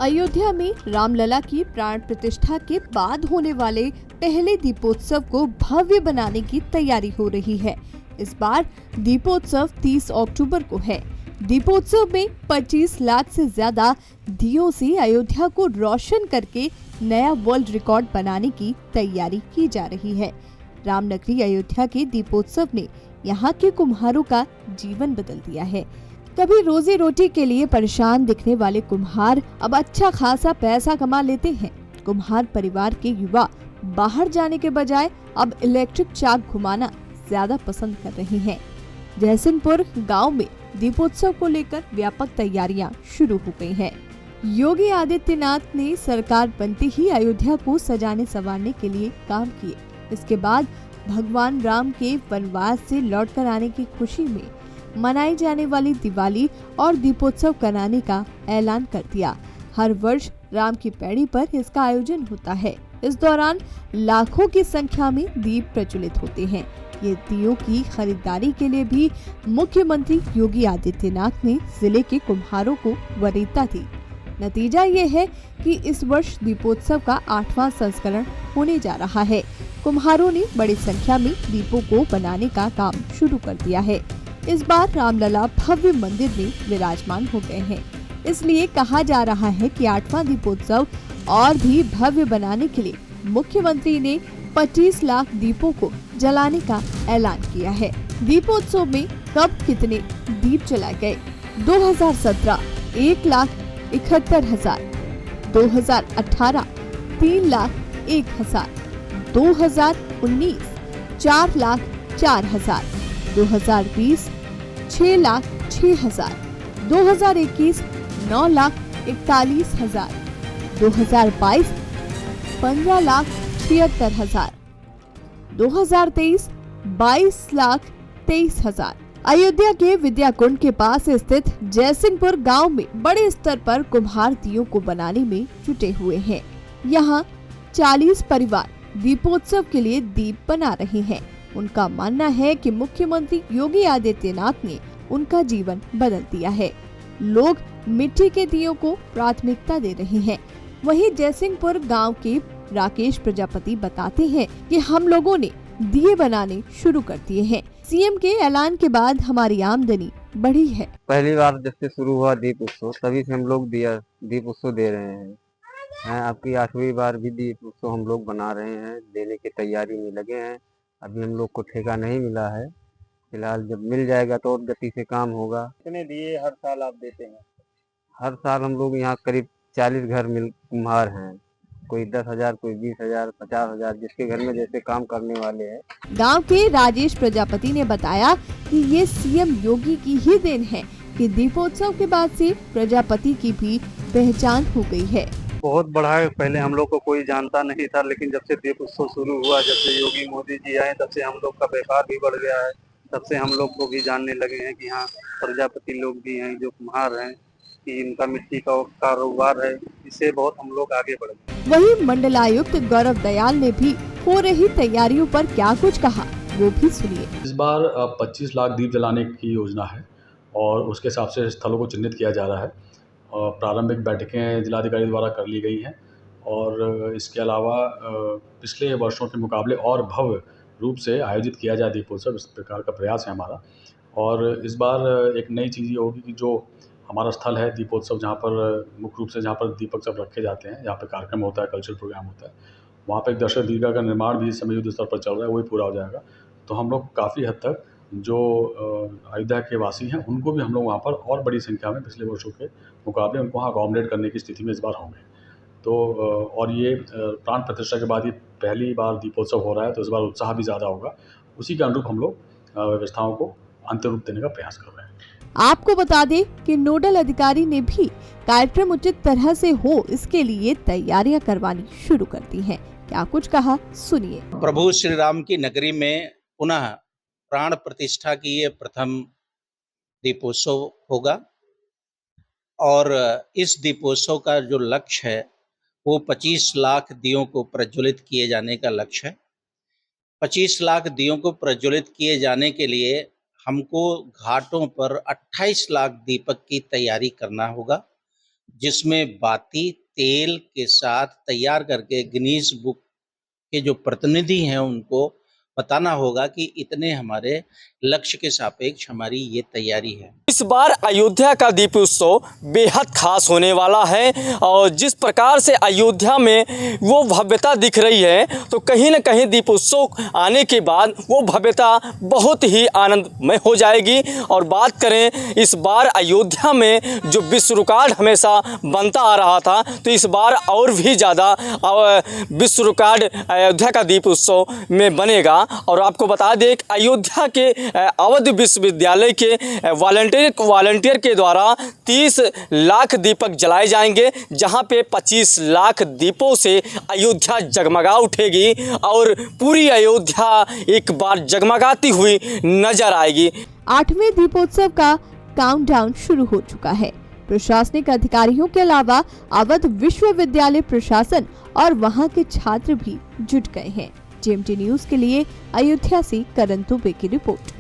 अयोध्या में रामलला की प्राण प्रतिष्ठा के बाद होने वाले पहले दीपोत्सव को भव्य बनाने की तैयारी हो रही है। इस बार दीपोत्सव 30 अक्टूबर को है। दीपोत्सव में 25 लाख से ज्यादा दियों से अयोध्या को रोशन करके नया वर्ल्ड रिकॉर्ड बनाने की तैयारी की जा रही है। रामनगरी अयोध्या के दीपोत्सव ने यहाँ के कुम्हारों का जीवन बदल दिया है। कभी रोजी रोटी के लिए परेशान दिखने वाले कुम्हार अब अच्छा खासा पैसा कमा लेते हैं। कुम्हार परिवार के युवा बाहर जाने के बजाय अब इलेक्ट्रिक चाक घुमाना ज्यादा पसंद कर रहे हैं। जयसिंहपुर गांव में दीपोत्सव को लेकर व्यापक तैयारियां शुरू हो गई हैं। योगी आदित्यनाथ ने सरकार बनते ही अयोध्या को सजाने संवारने के लिए काम किए। इसके बाद भगवान राम के वनवास से लौटकर आने की खुशी में मनाई जाने वाली दिवाली और दीपोत्सव कराने का ऐलान कर दिया। हर वर्ष राम की पैड़ी पर इसका आयोजन होता है। इस दौरान लाखों की संख्या में दीप प्रज्वलित होते हैं। ये दियों की खरीदारी के लिए भी मुख्यमंत्री योगी आदित्यनाथ ने जिले के कुम्हारों को वरीयता दी। नतीजा ये है कि इस वर्ष दीपोत्सव का 8वां संस्करण होने जा रहा है। कुम्हारों ने बड़ी संख्या में दीपों को बनाने का काम शुरू कर दिया है। इस बार रामलला भव्य मंदिर में विराजमान हो गए हैं, इसलिए कहा जा रहा है कि 8वां दीपोत्सव और भी भव्य बनाने के लिए मुख्यमंत्री ने 25 लाख दीपों को जलाने का ऐलान किया है। दीपोत्सव में कब कितने दीप जलाए गए? 2017 1,71,000, 2018 3,01,000, 2019 4,04,000, 2020 6,06,000, 2021 9,41,000, 2022 15,76,000, 2023 22,23,000। अयोध्या के विद्या कुंड के पास स्थित जयसिंहपुर गांव में बड़े स्तर पर कुम्हार दियों को बनाने में जुटे हुए हैं। यहाँ 40 परिवार दीपोत्सव के लिए दीप बना रहे हैं। उनका मानना है कि मुख्यमंत्री योगी आदित्यनाथ ने उनका जीवन बदल दिया है। लोग मिट्टी के दियों को प्राथमिकता दे रहे हैं। वहीं जयसिंहपुर गांव के राकेश प्रजापति बताते हैं कि हम लोगों ने दिए बनाने शुरू कर दिए हैं। सीएम के ऐलान के बाद हमारी आमदनी बढ़ी है। पहली बार जब से शुरू हुआ दीप उत्सव तभी से हम लोग दीप उत्सव दे रहे हैं। आपकी 8वीं बार भी दीप उत्सव हम लोग बना रहे हैं, देने की तैयारी में लगे हैं। अभी हम लोग को ठेका नहीं मिला है। फिलहाल जब मिल जाएगा तो और गति से काम होगा। कितने दिए हर साल आप देते हैं? हर साल हम लोग यहाँ करीब 40 घर मिल कुम्हार हैं। कोई 10,000, कोई 20,000, 50,000, जिसके घर में जैसे काम करने वाले हैं। गांव के राजेश प्रजापति ने बताया कि ये सीएम योगी की ही देन है कि दीपोत्सव के बाद से प्रजापति की भी पहचान हो गई है। बहुत बड़ा है। पहले हम लोग को कोई जानता नहीं था, लेकिन जब से दीप उत्सव शुरू हुआ, जब से योगी मोदी जी आए, तब से हम लोग का व्यापार भी बढ़ गया है। तब से हम लोग को भी जानने लगे हैं कि हाँ, प्रजापति लोग भी हैं जो कुम्हार हैं, कि इनका मिट्टी का कारोबार है। इससे बहुत हम लोग आगे बढ़ गए। वहीं मंडलायुक्त गौरव दयाल ने भी हो रही तैयारियों पर क्या कुछ कहा, वो भी सुनिए। इस बार 25 लाख दीप जलाने की योजना है और उसके हिसाब से स्थलों को चिन्हित किया जा रहा है। प्रारंभिक बैठकें जिलाधिकारी द्वारा कर ली गई हैं और इसके अलावा पिछले वर्षों के मुकाबले और भव्य रूप से आयोजित किया जाए दीपोत्सव, इस प्रकार का प्रयास है हमारा। और इस बार एक नई चीज़ ये होगी कि जो हमारा स्थल है दीपोत्सव, जहाँ पर मुख्य रूप से जहाँ पर दीपक सब रखे जाते हैं, जहाँ पर कार्यक्रम होता है, कल्चरल प्रोग्राम होता है, वहाँ पर एक दर्शक दीर्घा का निर्माण भी इस समय युद्ध स्तर पर चल रहा है, वही पूरा हो जाएगा। तो हम लोग काफ़ी हद तक जो अयोध्या के वासी हैं उनको भी हम लोग वहाँ पर और बड़ी संख्या में पिछले वर्षों के मुकाबले उनको वहाँ अकोमोडेट करने की स्थिति में इस बार होंगे। तो और ये प्राण प्रतिष्ठा के बाद ये पहली बार दीपोत्सव हो रहा है, तो इस बार उत्साह भी ज़्यादा होगा। उसी के अनुरूप हम लोग व्यवस्थाओं को अंतिम रूप देने का प्रयास कर रहे हैं। आपको बता दें कि नोडल अधिकारी ने भी कार्यक्रम उचित तरह से हो इसके लिए तैयारियां करवानी शुरू कर दी हैं। क्या कुछ कहा, सुनिए। प्रभु श्री राम की नगरी में पुनः प्राण प्रतिष्ठा की ये प्रथम दीपोत्सव होगा और इस दीपोत्सव का जो लक्ष्य है वो 25 लाख दियों को प्रज्वलित किए जाने का लक्ष्य है। 25 लाख दियों को प्रज्वलित किए जाने के लिए हमको घाटों पर 28 लाख दीपक की तैयारी करना होगा जिसमें बाती तेल के साथ तैयार करके गिनीज बुक के जो प्रतिनिधि हैं उनको बताना होगा कि इतने हमारे लक्ष्य के सापेक्ष हमारी ये तैयारी है। इस बार अयोध्या का दीप उत्सव बेहद खास होने वाला है और जिस प्रकार से अयोध्या में वो भव्यता दिख रही है तो कहीं न कहीं दीप उत्सव आने के बाद वो भव्यता बहुत ही आनंदमय हो जाएगी। और बात करें इस बार अयोध्या में जो विश्व रिकॉर्ड हमेशा बनता आ रहा था तो इस बार और भी ज़्यादा विश्व रिकॉर्ड अयोध्या का दीप उत्सव में बनेगा। और आपको बता दें अयोध्या के अवध विश्वविद्यालय के वॉलंटियर के द्वारा 30 लाख दीपक जलाए जाएंगे, जहां पे 25 लाख दीपों से अयोध्या जगमगा उठेगी और पूरी अयोध्या एक बार जगमगाती हुई नजर आएगी। 8वें दीपोत्सव का काउंटडाउन शुरू हो चुका है। प्रशासनिक अधिकारियों के अलावा अवध विश्वविद्यालय प्रशासन और वहां के छात्र भी जुट गए हैं। GMT न्यूज के लिए अयोध्या से करण दुबे की रिपोर्ट।